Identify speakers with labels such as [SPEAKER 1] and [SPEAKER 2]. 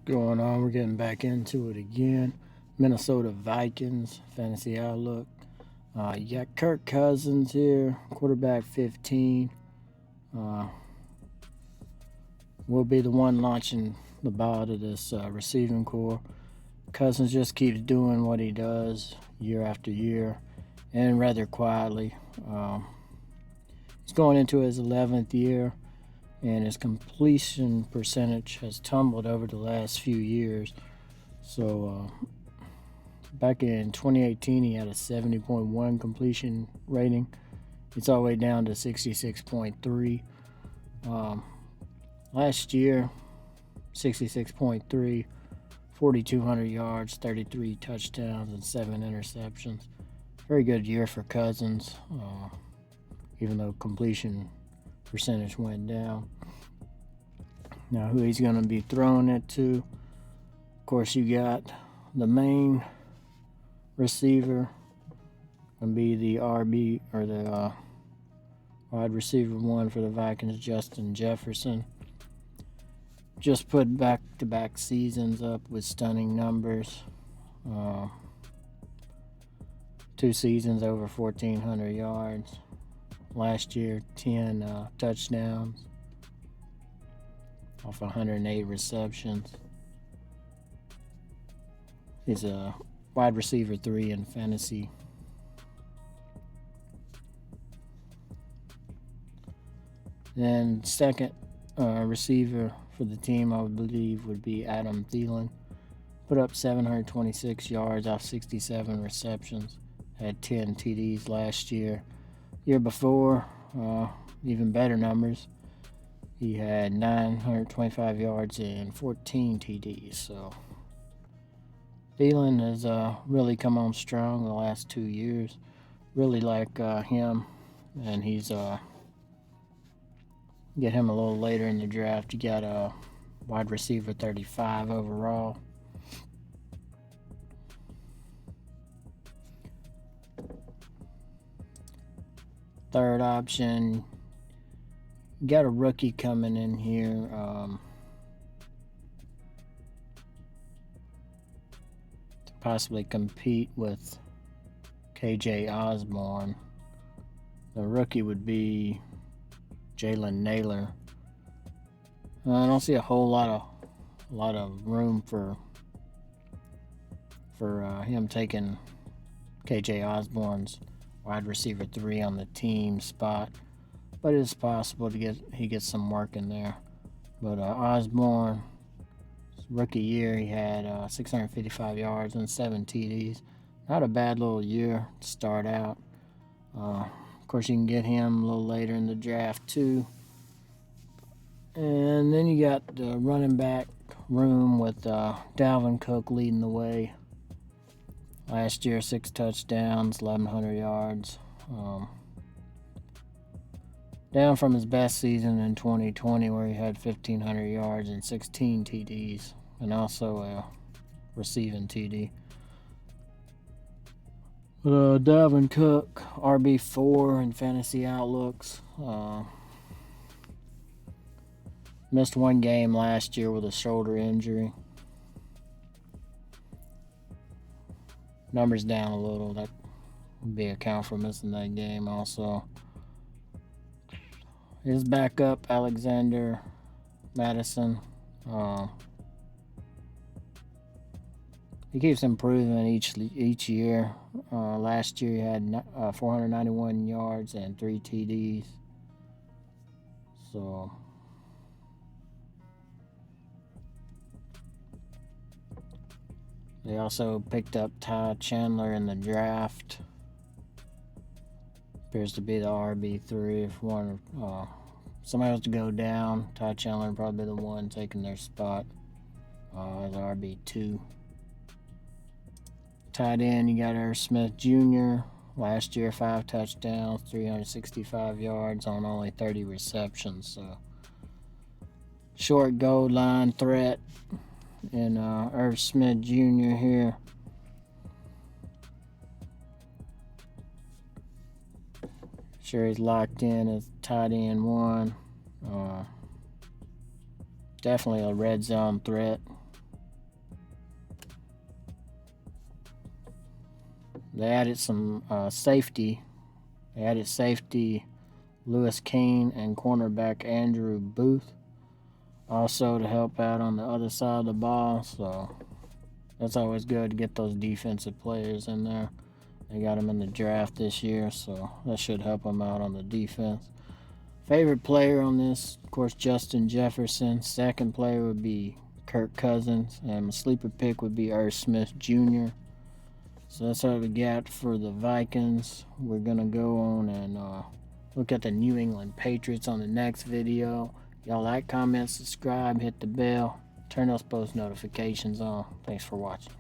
[SPEAKER 1] Going on? We're getting back into it again. Minnesota Vikings fantasy outlook. You got Kirk Cousins here, quarterback 15. Will be the one launching the ball to this receiving core. Cousins just keeps doing what he does year after year, and rather quietly. He's going into his 11th year, and his completion percentage has tumbled over the last few years. So back in 2018, he had a 70.1 completion rating. It's all the way down to 66.3. Last year, 66.3, 4,200 yards, 33 touchdowns, and 7 interceptions. Very good year for Cousins, even though completion percentage went down. Now, who he's going to be throwing it to? Of course, you got the main receiver, going to be the RB or the wide receiver one for the Vikings, Jefferson. Just put back-to-back seasons up with stunning numbers. 2 seasons over 1,400 yards. Last year, 10 touchdowns off 108 receptions. He's a wide receiver 3 in fantasy. Then second receiver for the team, I would believe, would be Adam Thielen. Put up 726 yards off 67 receptions. Had 10 TDs last year. Year before, even better numbers. He had 925 yards and 14 TDs. So Thielen has really come on strong the last 2 years. Really like him, and he's get him a little later in the draft. You got a wide receiver 35 overall. Third option, you got a rookie coming in here. To possibly compete with KJ Osborne. The rookie would be Jaylen Naylor. I don't see a whole lot of room for him taking KJ Osborne's wide receiver 3 on the team spot, but it's possible he gets some work in there. But Osborne, rookie year, he had 655 yards and 7 TDs. Not a bad little year to start out. Of course, you can get him a little later in the draft too. And then you got the running back room with Dalvin Cook leading the way. Last year, 6 touchdowns, 1,100 yards. Down from his best season in 2020, where he had 1,500 yards and 16 TDs, and also a receiving TD. Dalvin Cook, RB4 in fantasy outlooks. Missed 1 game last year with a shoulder injury. Numbers down a little. That would be account for missing that game also. His backup, Alexander Madison. He keeps improving each year. Last year he had 491 yards and 3 TDs. So they also picked up Ty Chandler in the draft. Appears to be the RB3. If somebody else to go down, Ty Chandler would probably be the one taking their spot as RB2. Tight end, you got Irv Smith Jr. Last year, 5 touchdowns, 365 yards on only 30 receptions. So short goal line threat in Irv Smith Jr. here. Sure, he's locked in as tight end 1. Definitely a red zone threat. They added some safety. They added safety Lewis Keane and cornerback Andrew Booth also to help out on the other side of the ball. So that's always good to get those defensive players in there. They got them in the draft this year, so that should help them out on the defense. Favorite player on this, of course, Justin Jefferson. Second player would be Kirk Cousins, and my sleeper pick would be Irv Smith Jr. So that's what we got for the Vikings. We're going to go on and look at the New England Patriots on the next video. Y'all like, comment, subscribe, hit the bell, turn those post notifications on. Thanks for watching.